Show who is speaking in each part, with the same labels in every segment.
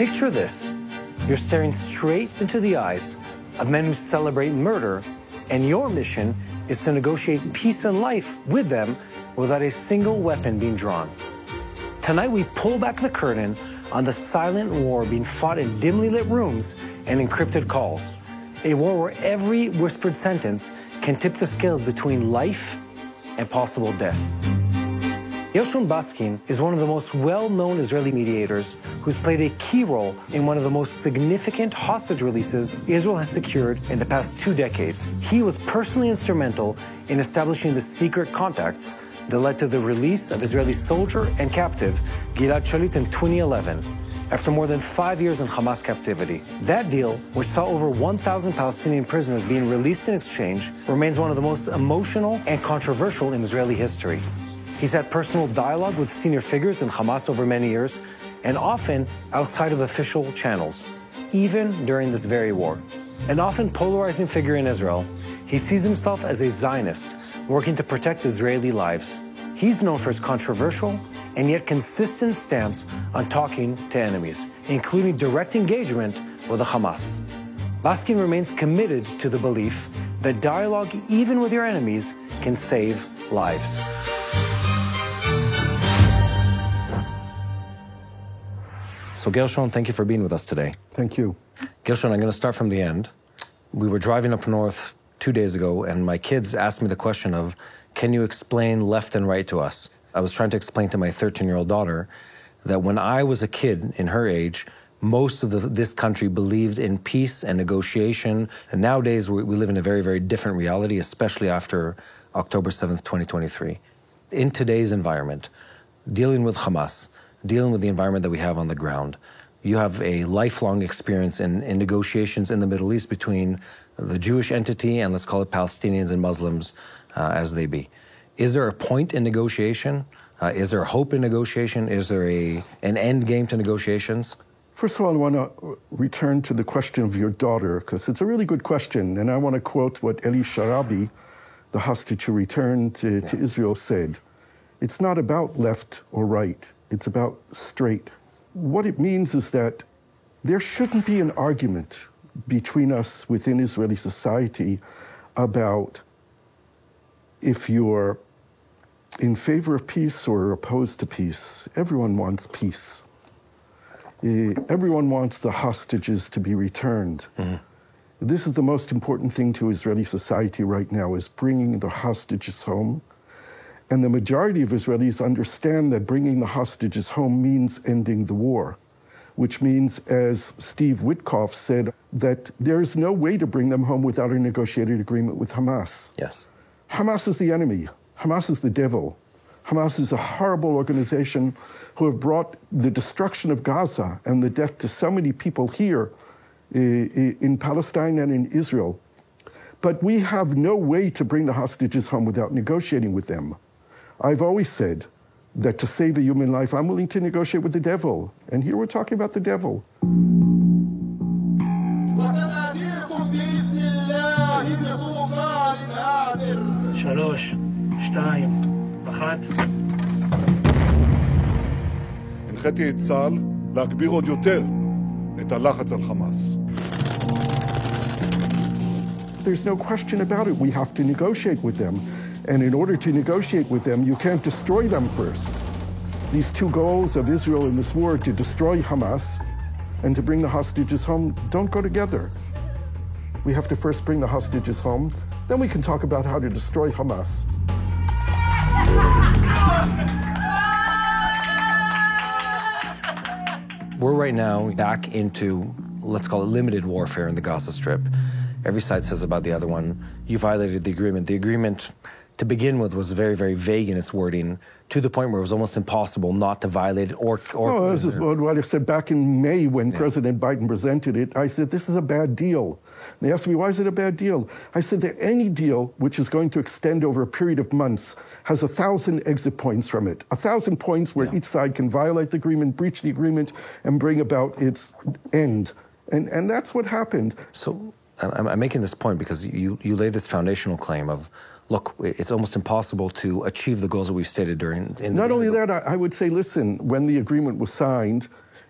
Speaker 1: Picture this. You're staring straight into the eyes of men who celebrate murder, and your mission is to negotiate peace and life with them without a single weapon being drawn. Tonight, we pull back the curtain on the silent war being fought in dimly lit rooms and encrypted calls. A war where every whispered sentence can tip the scales between life and possible death. Gershon Baskin is one of the most well-known Israeli mediators who's played a key role in one of the most significant hostage releases Israel has secured in the past 2 decades. He was personally instrumental in establishing the secret contacts that led to the release of Israeli soldier and captive Gilad Shalit in 2011, after more than 5 years in Hamas captivity. That deal, which saw over 1,000 Palestinian prisoners being released in exchange, remains one of the most emotional and controversial in Israeli history. He's had personal dialogue with senior figures in Hamas over many years, and often outside of official channels, even during this very war. An often polarizing figure in Israel, he sees himself as a Zionist, working to protect Israeli lives. He's known for his controversial and yet consistent stance on talking to enemies, including direct engagement with the Hamas. Baskin remains committed to the belief that dialogue, even with your enemies, can save lives. So Gershon, thank you for being with us today.
Speaker 2: Thank you.
Speaker 1: Gershon, I'm going to start from the end. We were driving up north 2 days ago, and my kids asked me the question of, can you explain left and right to us? I was trying to explain to my 13-year-old daughter that when I was a kid in her age, most of this country believed in peace and negotiation. And nowadays, we live in a very, very different reality, especially after October 7th, 2023. In today's environment, dealing with Hamas, dealing with the environment that we have on the ground, you have a lifelong experience in negotiations in the Middle East between the Jewish entity and let's call it Palestinians and Muslims as they be. Is there a point in negotiation? Is there hope in negotiation? Is there an end game to negotiations?
Speaker 2: First of all, I want to return to the question of your daughter, because it's a really good question. And I want to quote what Eli Sharabi, the hostage who returned to Israel, said. It's not about left or right. It's about straight. What it means is that there shouldn't be an argument between us within Israeli society about if you're in favor of peace or opposed to peace. Everyone wants peace. Everyone wants the hostages to be returned. Mm-hmm. This is the most important thing to Israeli society right now, is bringing the hostages home. And the majority of Israelis understand that bringing the hostages home means ending the war, which means, as Steve Witkoff said, that there is no way to bring them home without a negotiated agreement with Hamas.
Speaker 1: Yes.
Speaker 2: Hamas is the enemy. Hamas is the devil. Hamas is a horrible organization who have brought the destruction of Gaza and the death to so many people here in Palestine and in Israel. But we have no way to bring the hostages home without negotiating with them. I've always said that to save a human life, I'm willing to negotiate with the devil. And here we're talking about the devil.
Speaker 3: הנחיתי את צה"ל להגביר עוד יותר את הלחץ על חמאס.
Speaker 2: There's no question about it. We have to negotiate with them. And in order to negotiate with them, you can't destroy them first. These two goals of Israel in this war, to destroy Hamas and to bring the hostages home, don't go together. We have to first bring the hostages home, then we can talk about how to destroy Hamas.
Speaker 1: We're right now back into, let's call it limited warfare in the Gaza Strip. Every side says about the other one, you violated the agreement. The agreement, to begin with, was very, very vague in its wording, to the point where it was almost impossible not to violate it or
Speaker 2: this is what I said back in May when President Biden presented it. I said, this is a bad deal. And they asked me, why is it a bad deal? I said that any deal which is going to extend over a period of months has 1,000 exit points from it. 1,000 points where each side can violate the agreement, breach the agreement, and bring about its end. And that's what happened.
Speaker 1: So I'm making this point because you lay this foundational claim of, look, it's almost impossible to achieve the goals that we've stated during...
Speaker 2: Not only that, I would say, listen, when the agreement was signed,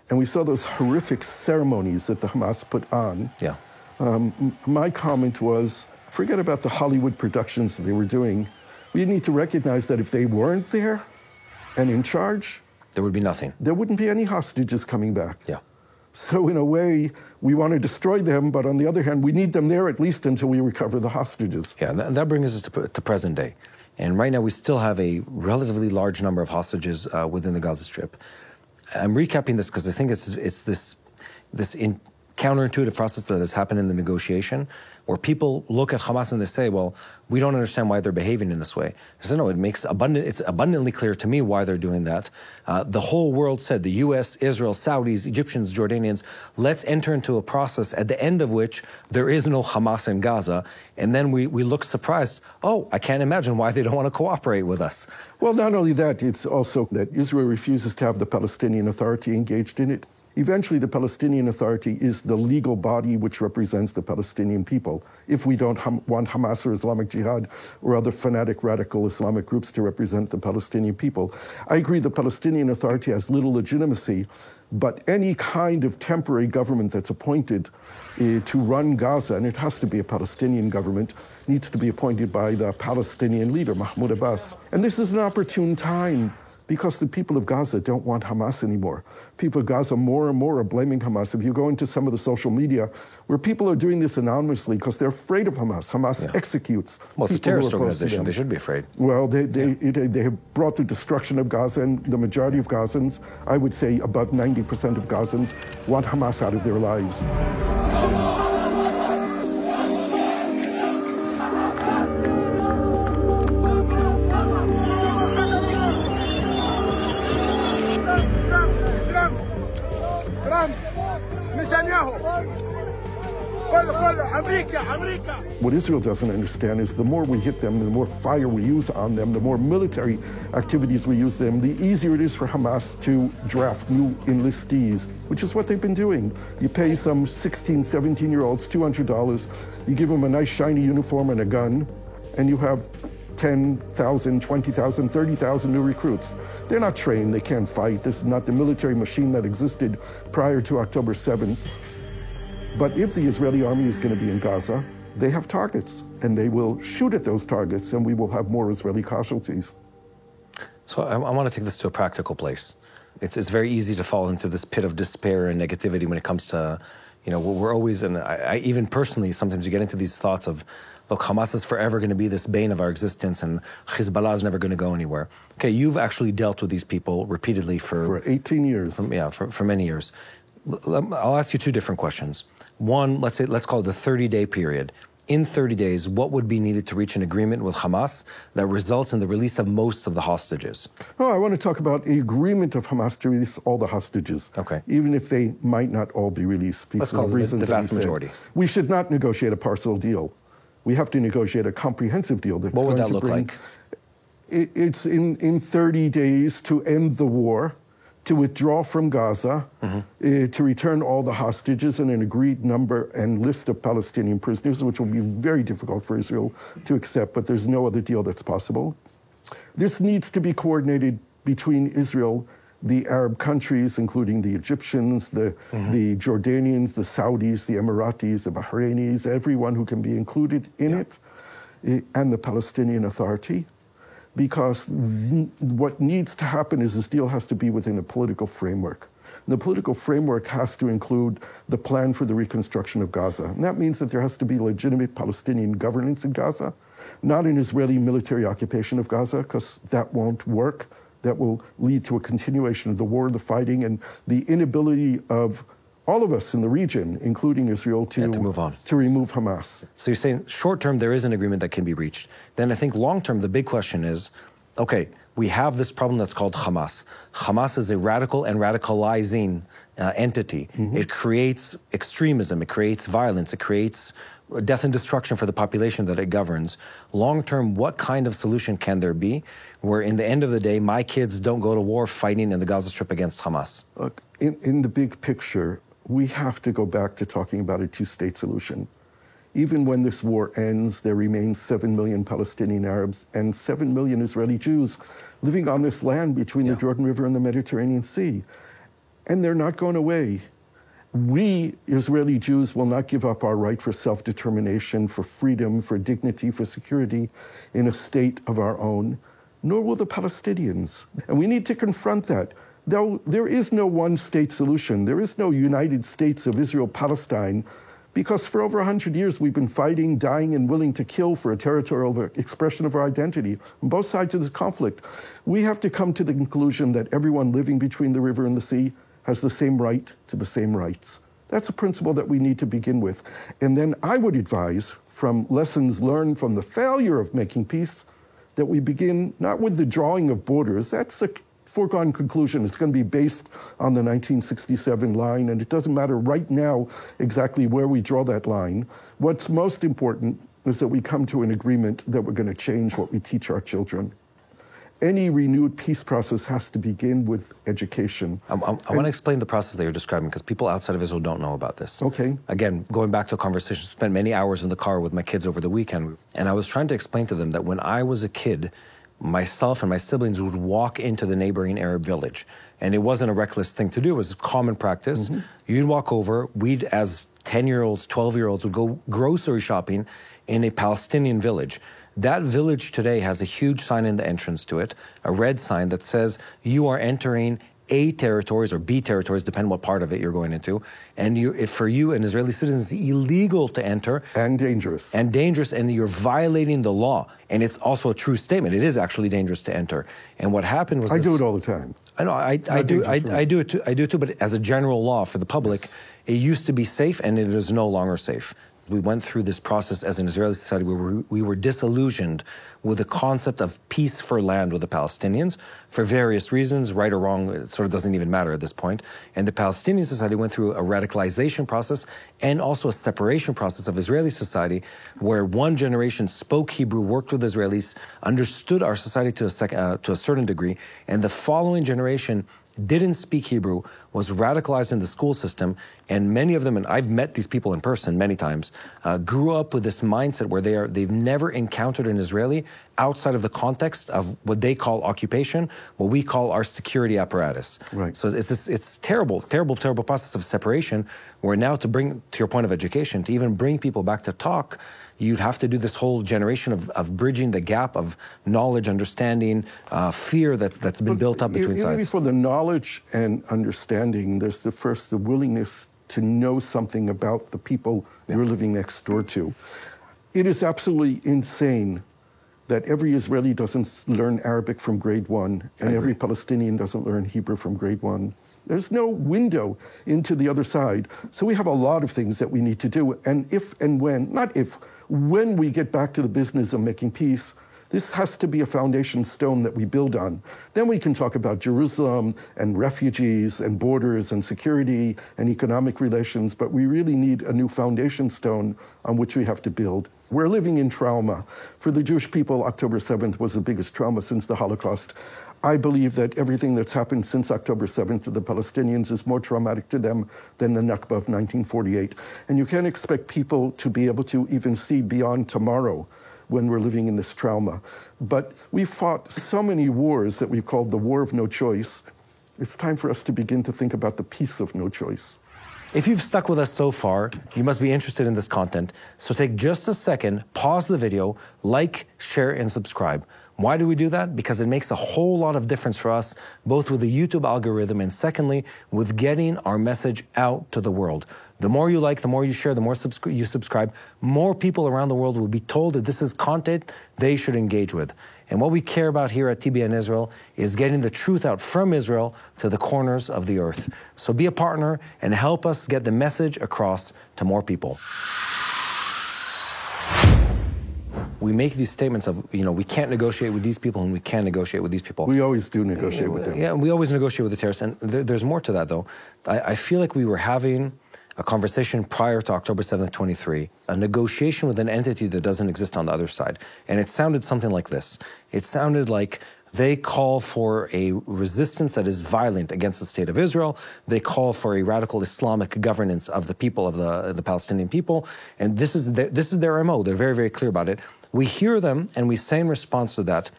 Speaker 2: and we saw those horrific ceremonies that the Hamas put on,
Speaker 1: Yeah.
Speaker 2: My comment was, forget about the Hollywood productions that they were doing. We need to recognize that if they weren't there and in charge,
Speaker 1: There would be nothing.
Speaker 2: there wouldn't be any hostages coming back.
Speaker 1: Yeah.
Speaker 2: So in a way, we want to destroy them, but on the other hand, we need them there at least until we recover the hostages.
Speaker 1: Yeah, that brings us to present day. And right now we still have a relatively large number of hostages within the Gaza Strip. I'm recapping this because I think it's this counterintuitive process that has happened in the negotiation, where people look at Hamas and they say, well, we don't understand why they're behaving in this way. I said, no, it's abundantly clear to me why they're doing that. The whole world said, the US, Israel, Saudis, Egyptians, Jordanians, let's enter into a process at the end of which there is no Hamas in Gaza. And then we look surprised, oh, I can't imagine why they don't want to cooperate with us.
Speaker 2: Well, not only that, it's also that Israel refuses to have the Palestinian Authority engaged in it. Eventually, the Palestinian Authority is the legal body which represents the Palestinian people. If we don't want Hamas or Islamic Jihad or other fanatic radical Islamic groups to represent the Palestinian people, I agree the Palestinian Authority has little legitimacy, but any kind of temporary government that's appointed to run Gaza, and it has to be a Palestinian government, needs to be appointed by the Palestinian leader, Mahmoud Abbas. And this is an opportune time because the people of Gaza don't want Hamas anymore. People of Gaza more and more are blaming Hamas. If you go into some of the social media, where people are doing this anonymously because they're afraid of Hamas. Hamas executes.
Speaker 1: Well, it's a terrorist organization. They should be afraid.
Speaker 2: Well, they have brought the destruction of Gaza, and the majority of Gazans, I would say above 90% of Gazans, want Hamas out of their lives. What Israel doesn't understand is the more we hit them, the more fire we use on them, the more military activities we use them, the easier it is for Hamas to draft new enlistees, which is what they've been doing. You pay some 16, 17-year-olds $200, you give them a nice shiny uniform and a gun, and you have 10,000, 20,000, 30,000 new recruits. They're not trained, they can't fight. This is not the military machine that existed prior to October 7th. But if the Israeli army is going to be in Gaza, they have targets, and they will shoot at those targets, and we will have more Israeli casualties.
Speaker 1: So I want to take this to a practical place. It's very easy to fall into this pit of despair and negativity when it comes to, we're always, and I even personally, sometimes you get into these thoughts of, look, Hamas is forever going to be this bane of our existence, and Hezbollah is never going to go anywhere. Okay, you've actually dealt with these people repeatedly for
Speaker 2: 18 years.
Speaker 1: For many years. I'll ask you two different questions. One, let's call it the 30-day period. In 30 days, what would be needed to reach an agreement with Hamas that results in the release of most of the hostages?
Speaker 2: Oh, I want to talk about the agreement of Hamas to release all the hostages.
Speaker 1: Okay.
Speaker 2: Even if they might not all be released.
Speaker 1: Let's call it the vast majority.
Speaker 2: We should not negotiate a partial deal. We have to negotiate a comprehensive deal. That's
Speaker 1: what would that look like?
Speaker 2: It's in 30 days to end the war, to withdraw from Gaza, to return all the hostages and an agreed number and list of Palestinian prisoners, which will be very difficult for Israel to accept, but there's no other deal that's possible. This needs to be coordinated between Israel, the Arab countries, including the Egyptians, the Jordanians, the Saudis, the Emiratis, the Bahrainis, everyone who can be included in it, and the Palestinian Authority. Because what needs to happen is this deal has to be within a political framework. The political framework has to include the plan for the reconstruction of Gaza. And that means that there has to be legitimate Palestinian governance in Gaza, not an Israeli military occupation of Gaza, because that won't work. That will lead to a continuation of the war, the fighting, and the inability of all of us in the region, including Israel, to move on, to remove Hamas.
Speaker 1: So you're saying short term there is an agreement that can be reached. Then I think long term the big question is, okay, we have this problem that's called Hamas. Hamas is a radical and radicalizing entity. It creates extremism, it creates violence, it creates death and destruction for the population that it governs. Long term, what kind of solution can there be where in the end of the day my kids don't go to war fighting in the Gaza Strip against Hamas?
Speaker 2: Look, in the big picture, we have to go back to talking about a two-state solution. Even when this war ends, there remain 7 million Palestinian Arabs and 7 million Israeli Jews living on this land between the Jordan River and the Mediterranean Sea. and they're not going away. We, Israeli Jews, will not give up our right for self-determination, for freedom, for dignity, for security in a state of our own, nor will the Palestinians. And we need to confront that. Though there is no one-state solution, there is no United States of Israel-Palestine, because for over 100 years we've been fighting, dying, and willing to kill for a territorial expression of our identity on both sides of this conflict. We have to come to the conclusion that everyone living between the river and the sea has the same right to the same rights. That's a principle that we need to begin with. And then I would advise, from lessons learned from the failure of making peace, that we begin not with the drawing of borders. That's a foregone conclusion. It's going to be based on the 1967 line, and it doesn't matter right now exactly where we draw that line. What's most important is that we come to an agreement that we're going to change what we teach our children. Any renewed peace process has to begin with education.
Speaker 1: I want to explain the process that you're describing, because people outside of Israel don't know about this.
Speaker 2: Okay.
Speaker 1: Again, going back to a conversation, spent many hours in the car with my kids over the weekend, and I was trying to explain to them that when I was a kid, myself and my siblings would walk into the neighboring Arab village. And it wasn't a reckless thing to do. It was common practice. Mm-hmm. You'd walk over. We'd, as 10-year-olds, 12-year-olds, would go grocery shopping in a Palestinian village. That village today has a huge sign in the entrance to it, a red sign that says you are entering A territories or B territories, depending what part of it you're going into. And if for you, an Israeli citizen, it's illegal to enter.
Speaker 2: And dangerous.
Speaker 1: And dangerous, and you're violating the law. And it's also a true statement. It is actually dangerous to enter. And what happened was
Speaker 2: I do it all the time.
Speaker 1: I know, I do it too, but as a general law for the public, yes. It used to be safe, and it is no longer safe. We went through this process as an Israeli society where we were disillusioned with the concept of peace for land with the Palestinians for various reasons, right or wrong, it sort of doesn't even matter at this point. And the Palestinian society went through a radicalization process and also a separation process of Israeli society, where one generation spoke Hebrew, worked with Israelis, understood our society to a certain degree, and the following generation didn't speak Hebrew, was radicalized in the school system, and many of them, and I've met these people in person many times, grew up with this mindset where they've never encountered an Israeli outside of the context of what they call occupation, what we call our security apparatus.
Speaker 2: Right.
Speaker 1: So it's terrible process of separation, where now, to bring, to your point of education, to even bring people back to talk, you'd have to do this whole generation of bridging the gap of knowledge, understanding, fear that's been built up between sides.
Speaker 2: Even for the knowledge and understanding, there's the willingness to know something about the people you're living next door to. It is absolutely insane that every Israeli doesn't learn Arabic from grade 1, and every Palestinian doesn't learn Hebrew from grade 1. There's no window into the other side. So we have a lot of things that we need to do. And when we get back to the business of making peace, this has to be a foundation stone that we build on. Then we can talk about Jerusalem and refugees and borders and security and economic relations, but we really need a new foundation stone on which we have to build. We're living in trauma. For the Jewish people, October 7th was the biggest trauma since the Holocaust. I believe that everything that's happened since October 7th to the Palestinians is more traumatic to them than the Nakba of 1948. And you can't expect people to be able to even see beyond tomorrow when we're living in this trauma. But we fought so many wars that we called the war of no choice. It's time for us to begin to think about the peace of no choice.
Speaker 1: If you've stuck with us so far, you must be interested in this content. So take just a second, pause the video, like, share, and subscribe. Why do we do that? Because it makes a whole lot of difference for us, both with the YouTube algorithm and secondly, with getting our message out to the world. The more you like, the more you share, the more you subscribe, more people around the world will be told that this is content they should engage with. And what we care about here at TBN Israel is getting the truth out from Israel to the corners of the earth. So be a partner and help us get the message across to more people. We make these statements of, we can't negotiate with these people and we can negotiate with these people.
Speaker 2: We always do negotiate with them.
Speaker 1: Yeah, we always negotiate with the terrorists. And there's more to that, though. I feel like we were having a conversation prior to October 7th, 23, a negotiation with an entity that doesn't exist on the other side. And it sounded something like this. It sounded like they call for a resistance that is violent against the state of Israel. They call for a radical Islamic governance of the people, of the Palestinian people. And this is their MO. They're very, very clear about it. We hear them and we say in response to that,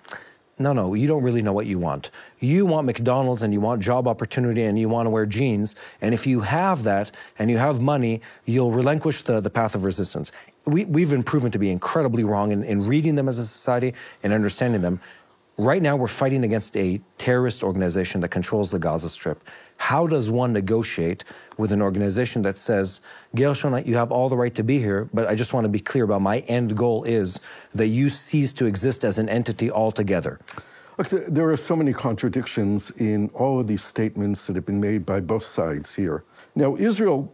Speaker 1: No, you don't really know what you want. You want McDonald's and you want job opportunity and you want to wear jeans. And if you have that and you have money, you'll relinquish the path of resistance. We've been proven to be incredibly wrong in reading them as a society and understanding them. Right now, we're fighting against a terrorist organization that controls the Gaza Strip. How does one negotiate with an organization that says, Gershon, you have all the right to be here, but I just want to be clear about my end goal is that you cease to exist as an entity altogether?
Speaker 2: Look, there are so many contradictions in all of these statements that have been made by both sides here. Now, Israel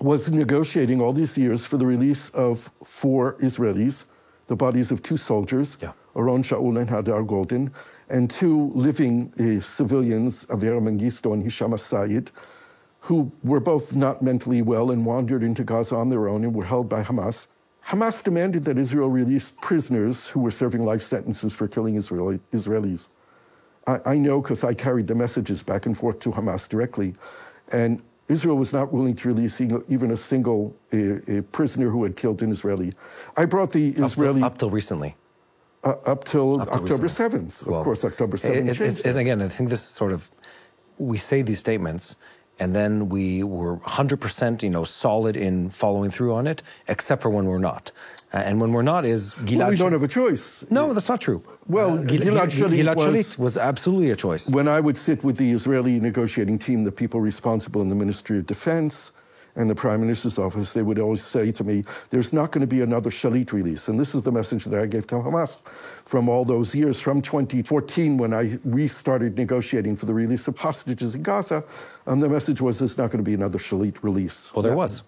Speaker 2: was negotiating all these years for the release of 4 Israelis, the bodies of 2 soldiers, Oron Shaul and Hadar Golden, and 2 living civilians, Avera Mengistu and Hisham Asayid, who were both not mentally well and wandered into Gaza on their own and were held by Hamas. Hamas demanded that Israel release prisoners who were serving life sentences for killing Israelis. I know because I carried the messages back and forth to Hamas directly, and Israel was not willing to release even a single prisoner who had killed an Israeli. I brought the Israeli...
Speaker 1: Up till recently.
Speaker 2: Up till October 7th. Of course, October 7th changed.
Speaker 1: And again, I think this is sort of... We say these statements, and then we were 100%, solid in following through on it, except for when we're not. And when we're not is Gilad...
Speaker 2: Well, we don't have a choice.
Speaker 1: No, that's not true.
Speaker 2: Well, Gilad Shalit
Speaker 1: was absolutely a choice.
Speaker 2: When I would sit with the Israeli negotiating team, the people responsible in the Ministry of Defense and the Prime Minister's office, they would always say to me, there's not going to be another Shalit release. And this is the message that I gave to Hamas from all those years, from 2014 when I restarted negotiating for the release of hostages in Gaza. And the message was there's not going to be another Shalit release.
Speaker 1: Well, there was.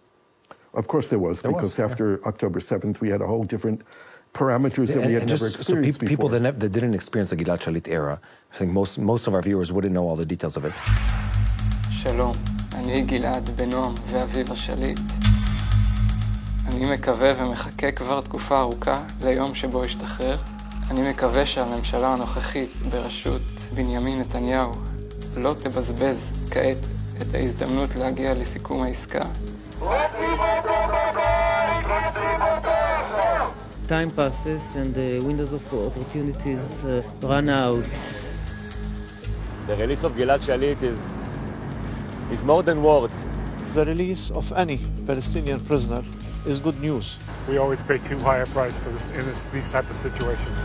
Speaker 2: Of course there was, because after October 7th, we had a whole different parameters that we had never experienced before.
Speaker 1: People that didn't experience the Gilad Shalit era, I think most of our viewers wouldn't know all the details of it.
Speaker 4: שלום, אני גלעד בנועם ואביב השליט. אני מקווה ומחכה כבר תקופה ארוכה ליום שבו ישתחרר. אני מקווה שהממשלה הנוכחית בראשות בנימין נתניהו לא תבזבז כעת את ההזדמנות להגיע לסיכום העסקה.
Speaker 5: Time passes and the windows of opportunities run out.
Speaker 6: The release of Gilad Shalit is more than words.
Speaker 7: The release of any Palestinian prisoner is good news.
Speaker 8: We always pay too high a price for this in these type of situations.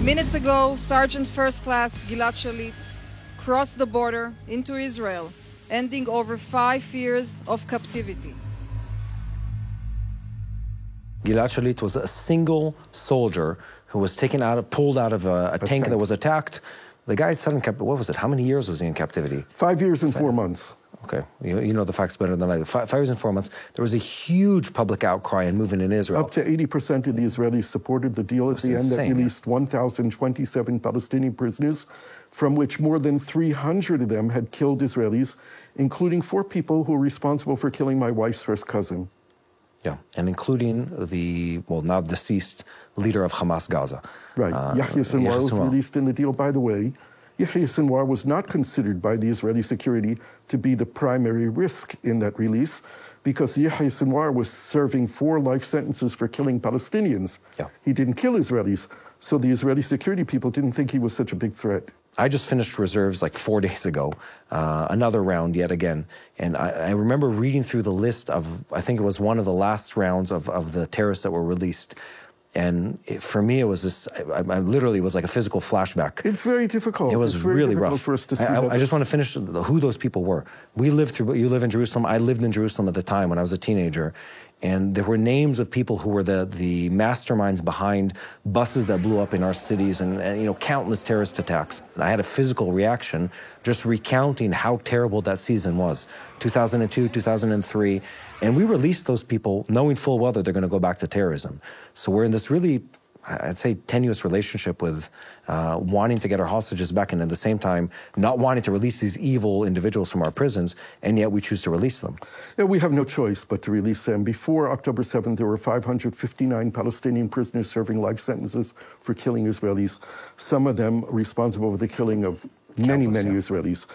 Speaker 9: Minutes ago, Sergeant First Class Gilad Shalit crossed the border into Israel, ending over 5 years of captivity.
Speaker 1: Gilad Shalit was a single soldier who was pulled out of a tank that was attacked. The guy said what was it? How many years was he in captivity?
Speaker 2: 5 years and 4 months.
Speaker 1: Okay, you know the facts better than I do. 5 years and 4 months. There was a huge public outcry and movement in Israel.
Speaker 2: Up to 80% of the Israelis supported the deal at the end that released 1,027 Palestinian prisoners, from which more than 300 of them had killed Israelis, including 4 people who were responsible for killing my wife's first cousin.
Speaker 1: Yeah, and including the, now deceased leader of Hamas Gaza.
Speaker 2: Right. Yahya Sinwar was released in the deal. By the way, Yahya Sinwar was not considered by the Israeli security to be the primary risk in that release, because Yahya Sinwar was serving 4 life sentences for killing Palestinians.
Speaker 1: Yeah.
Speaker 2: He didn't kill Israelis, so the Israeli security people didn't think he was such a big threat.
Speaker 1: I just finished reserves like 4 days ago, another round yet again. And I remember reading through the list of, I think it was one of the last rounds of the terrorists that were released. And for me, it was this, I literally, it was like a physical flashback.
Speaker 2: It's very difficult.
Speaker 1: It was really rough.
Speaker 2: For us to see
Speaker 1: I just want to finish who those people were. You live in Jerusalem. I lived in Jerusalem at the time when I was a teenager. And there were names of people who were the masterminds behind buses that blew up in our cities and countless terrorist attacks. And I had a physical reaction just recounting how terrible that season was. 2002, 2003. And we released those people knowing full well that they're going to go back to terrorism. So we're in this really, I'd say, tenuous relationship with wanting to get our hostages back and at the same time not wanting to release these evil individuals from our prisons, and yet we choose to release them.
Speaker 2: Yeah, we have no choice but to release them. Before October 7th, there were 559 Palestinian prisoners serving life sentences for killing Israelis, some of them responsible for the killing of Many Israelis.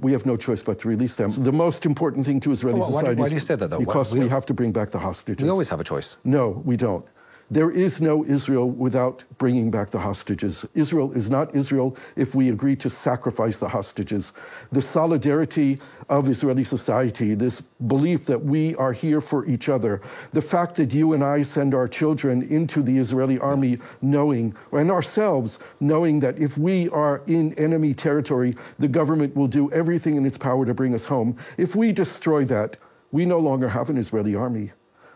Speaker 2: We have no choice but to release them. The most important thing to Israeli society
Speaker 1: why do you say that, though?
Speaker 2: Because we have to bring back the hostages.
Speaker 1: We always have a choice.
Speaker 2: No, we don't. There is no Israel without bringing back the hostages. Israel is not Israel if we agree to sacrifice the hostages. The solidarity of Israeli society, this belief that we are here for each other, the fact that you and I send our children into the Israeli army knowing, and ourselves knowing that if we are in enemy territory, the government will do everything in its power to bring us home. If we destroy that, we no longer have an Israeli army.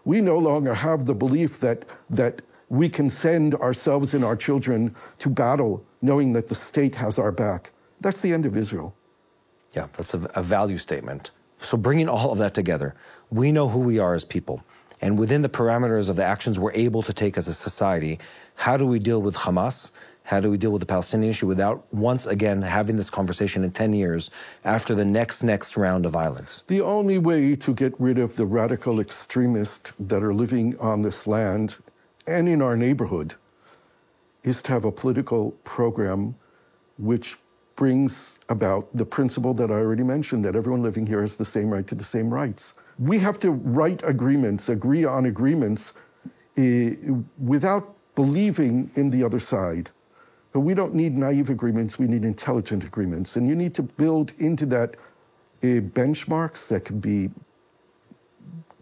Speaker 2: We no longer have the belief that we can send ourselves and our children to battle knowing that the state has our back. That's the end of Israel.
Speaker 1: Yeah, that's a value statement. So bringing all of that together, we know who we are as people. And within the parameters of the actions we're able to take as a society, how do we deal with Hamas? How do we deal with the Palestinian issue without once again having this conversation in 10 years after the next round of violence?
Speaker 2: The only way to get rid of the radical extremists that are living on this land and in our neighborhood is to have a political program which brings about the principle that I already mentioned, that everyone living here has the same right to the same rights. We have to write agreements, agree on agreements without believing in the other side. But we don't need naive agreements, we need intelligent agreements. And you need to build into that benchmarks that can be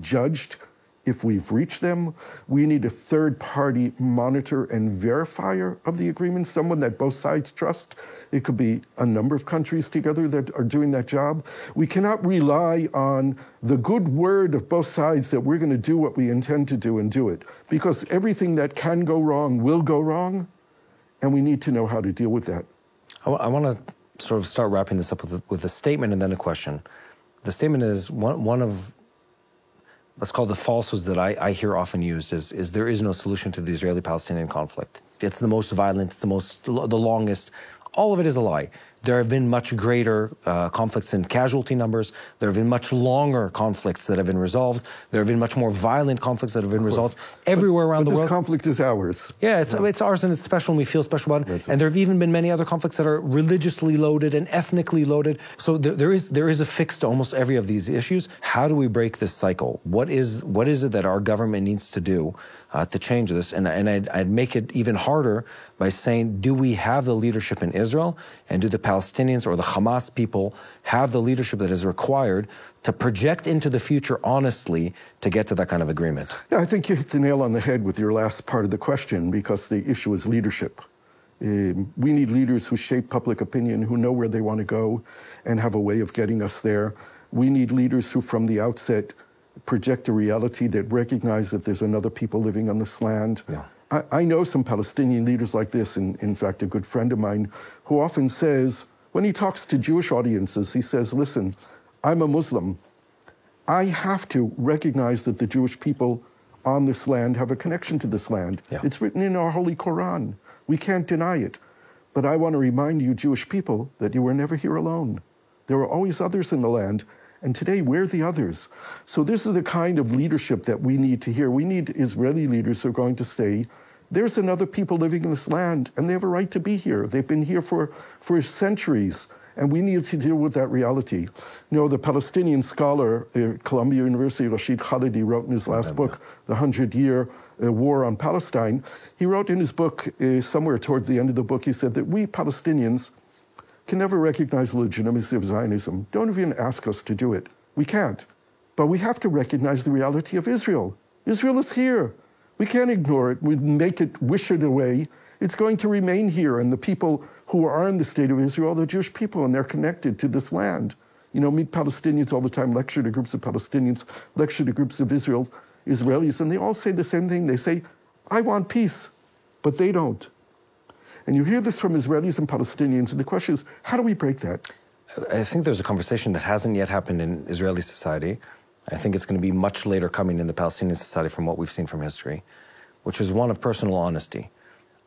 Speaker 2: judged if we've reached them. We need a third-party monitor and verifier of the agreement, someone that both sides trust. It could be a number of countries together that are doing that job. We cannot rely on the good word of both sides that we're going to do what we intend to do and do it, because everything that can go wrong will go wrong. And we need to know how to deal with that.
Speaker 1: I want to sort of start wrapping this up with a statement and then a question. The statement is one of, let's call it the falsehoods that I hear often used is there is no solution to the Israeli-Palestinian conflict. It's the most violent, it's the longest. All of it is a lie. There have been much greater conflicts in casualty numbers. There have been much longer conflicts that have been resolved. There have been much more violent conflicts that have been resolved everywhere around the world.
Speaker 2: But this conflict is ours.
Speaker 1: Yeah, it's ours and it's special and we feel special about it. And there have even been many other conflicts that are religiously loaded and ethnically loaded. So there is a fix to almost every of these issues. How do we break this cycle? What is it that our government needs to do to change this? And I'd make it even harder by saying, do we have the leadership in Israel? And do the Palestinians or the Hamas people have the leadership that is required to project into the future honestly to get to that kind of agreement?
Speaker 2: Yeah, I think you hit the nail on the head with your last part of the question, because the issue is leadership. We need leaders who shape public opinion, who know where they want to go and have a way of getting us there. We need leaders who from the outset project a reality that recognize that there's another people living on this land. Yeah. I know some Palestinian leaders like this, and in fact, a good friend of mine who often says, when he talks to Jewish audiences, he says, listen, I'm a Muslim. I have to recognize that the Jewish people on this land have a connection to this land. Yeah. It's written in our Holy Quran. We can't deny it. But I want to remind you, Jewish people, that you were never here alone. There were always others in the land. And today, we're the others. So this is the kind of leadership that we need to hear. We need Israeli leaders who are going to say, there's another people living in this land, and they have a right to be here. They've been here for centuries, and we need to deal with that reality. You know, the Palestinian scholar at Columbia University, Rashid Khalidi, wrote in his last book, The 100-Year War on Palestine, he wrote in his book, somewhere towards the end of the book, he said that we Palestinians can never recognize the legitimacy of Zionism. Don't even ask us to do it. We can't. But we have to recognize the reality of Israel. Israel is here. We can't ignore it. We make it, wish it away. It's going to remain here. And the people who are in the state of Israel are the Jewish people, and they're connected to this land. You know, meet Palestinians all the time, lecture to groups of Palestinians, lecture to groups of Israelis, and they all say the same thing. They say, I want peace, but they don't. And you hear this from Israelis and Palestinians, and the question is, how do we break that?
Speaker 1: I think there's a conversation that hasn't yet happened in Israeli society. I think it's going to be much later coming in the Palestinian society from what we've seen from history, which is one of personal honesty.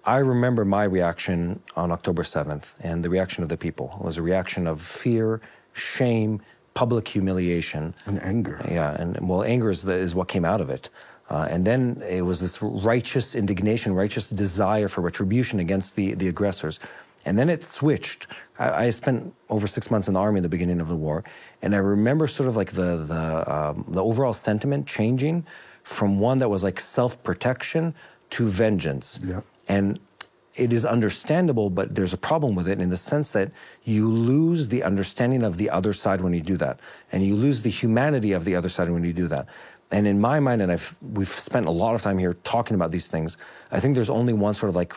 Speaker 1: I remember my reaction on October 7th, and the reaction of the people. It was a reaction of fear, shame, public humiliation.
Speaker 2: And anger.
Speaker 1: Yeah, and well, anger is what came out of it. And then it was this righteous indignation, righteous desire for retribution against the aggressors. And then it switched. I spent over 6 months in the army in the beginning of the war, and I remember sort of like the overall sentiment changing from one that was like self-protection to vengeance.
Speaker 2: Yeah.
Speaker 1: And it is understandable, but there's a problem with it in the sense that you lose the understanding of the other side when you do that, and you lose the humanity of the other side when you do that. And in my mind, and we've spent a lot of time here talking about these things, I think there's only one sort of like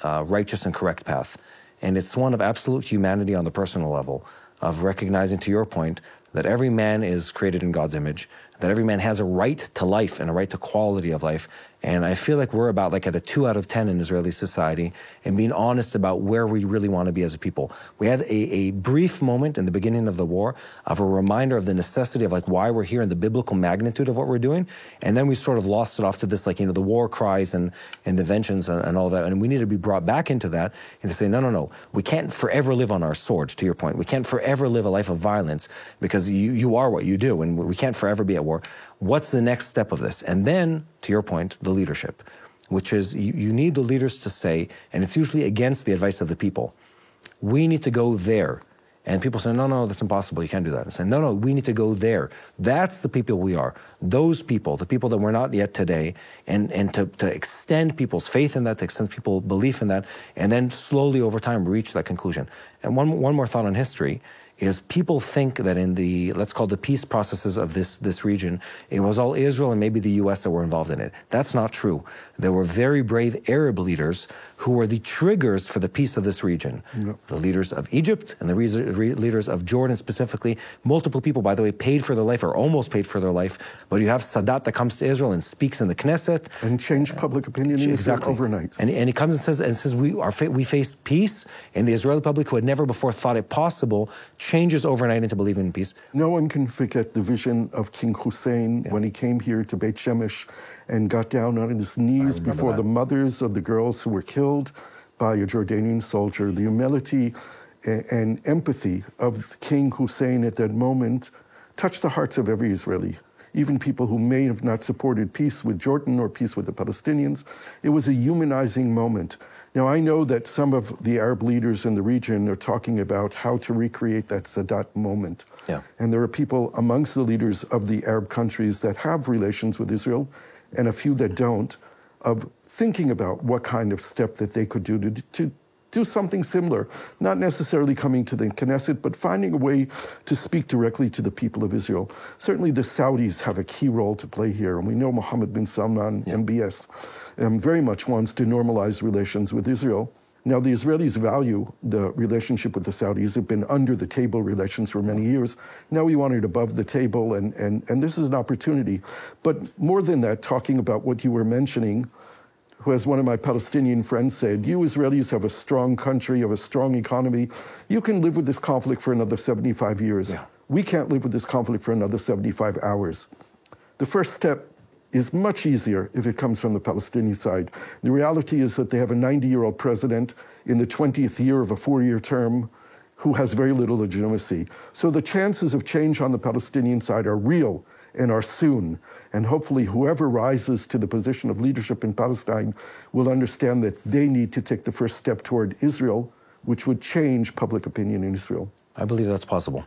Speaker 1: righteous and correct path. And it's one of absolute humanity on the personal level, of recognizing, to your point, that every man is created in God's image, that every man has a right to life and a right to quality of life. And I feel like we're about like at a 2 out of 10 in Israeli society, and being honest about where we really want to be as a people. We had a brief moment in the beginning of the war of a reminder of the necessity of like why we're here and the biblical magnitude of what we're doing. And then we sort of lost it off to this, like, the war cries and the vengeance and all that. And we need to be brought back into that and to say, no. We can't forever live on our swords, to your point. We can't forever live a life of violence because you are what you do, and we can't forever be at war. What's the next step of this? And then, to your point, the leadership, which is you need the leaders to say, and it's usually against the advice of the people, we need to go there. And people say, no, that's impossible. You can't do that. And say, no, we need to go there. That's the people we are. Those people, the people that we're not yet today, and to extend people's faith in that, to extend people's belief in that, and then slowly over time reach that conclusion. And one more thought on history is people think that in the, let's call the peace processes of this region, it was all Israel and maybe the U.S. that were involved in it. That's not true. There were very brave Arab leaders who were the triggers for the peace of this region. Yep. The leaders of Egypt and the leaders of Jordan specifically. Multiple people, by the way, paid for their life or almost paid for their life. But you have Sadat that comes to Israel and speaks in the Knesset.
Speaker 2: And changed public opinion in Israel overnight.
Speaker 1: And he comes and says we face peace, and the Israeli public, who had never before thought it possible, changes overnight into believing in peace.
Speaker 2: No one can forget the vision of King Hussein when he came here to Beit Shemesh and got down on his knees before the mothers of the girls who were killed by a Jordanian soldier. The humility and empathy of King Hussein at that moment touched the hearts of every Israeli, even people who may have not supported peace with Jordan or peace with the Palestinians. It was a humanizing moment. Now, I know that some of the Arab leaders in the region are talking about how to recreate that Sadat moment.
Speaker 1: Yeah.
Speaker 2: And there are people amongst the leaders of the Arab countries that have relations with Israel and a few that don't, of thinking about what kind of step that they could do to do something similar, not necessarily coming to the Knesset, but finding a way to speak directly to the people of Israel. Certainly the Saudis have a key role to play here, and we know Mohammed bin Salman, MBS, very much wants to normalize relations with Israel. Now, the Israelis value the relationship with the Saudis. Have been under-the-table relations for many years. Now we want it above the table, and this is an opportunity. But more than that, talking about what you were mentioning, who, as one of my Palestinian friends said, you Israelis have a strong country, you have a strong economy. You can live with this conflict for another 75 years. Yeah. We can't live with this conflict for another 75 hours. The first step is much easier if it comes from the Palestinian side. The reality is that they have a 90-year-old president in the 20th year of a 4-year term who has very little legitimacy. So the chances of change on the Palestinian side are real and are soon. And hopefully whoever rises to the position of leadership in Palestine will understand that they need to take the first step toward Israel, which would change public opinion in Israel.
Speaker 1: I believe that's possible.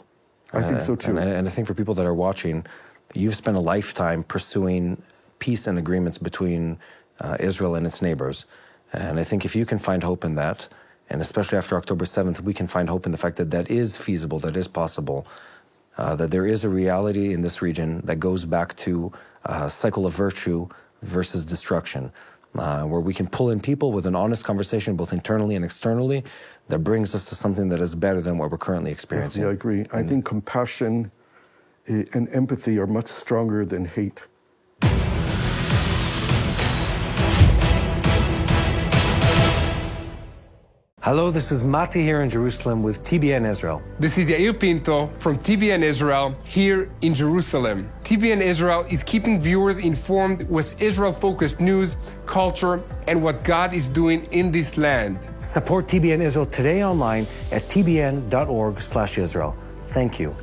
Speaker 2: I think so too.
Speaker 1: And I think for people that are watching, you've spent a lifetime pursuing peace and agreements between Israel and its neighbors. And I think if you can find hope in that, and especially after October 7th, we can find hope in the fact that that is feasible, that is possible, that there is a reality in this region that goes back to a cycle of virtue versus destruction, where we can pull in people with an honest conversation, both internally and externally, that brings us to something that is better than what we're currently experiencing.
Speaker 2: Yeah, I agree. I think compassion and empathy are much stronger than hate.
Speaker 1: Hello, this is Mati here in Jerusalem with TBN Israel.
Speaker 10: This is Yair Pinto from TBN Israel here in Jerusalem. TBN Israel is keeping viewers informed with Israel-focused news, culture, and what God is doing in this land.
Speaker 1: Support TBN Israel today online at tbn.org/Israel. Thank you.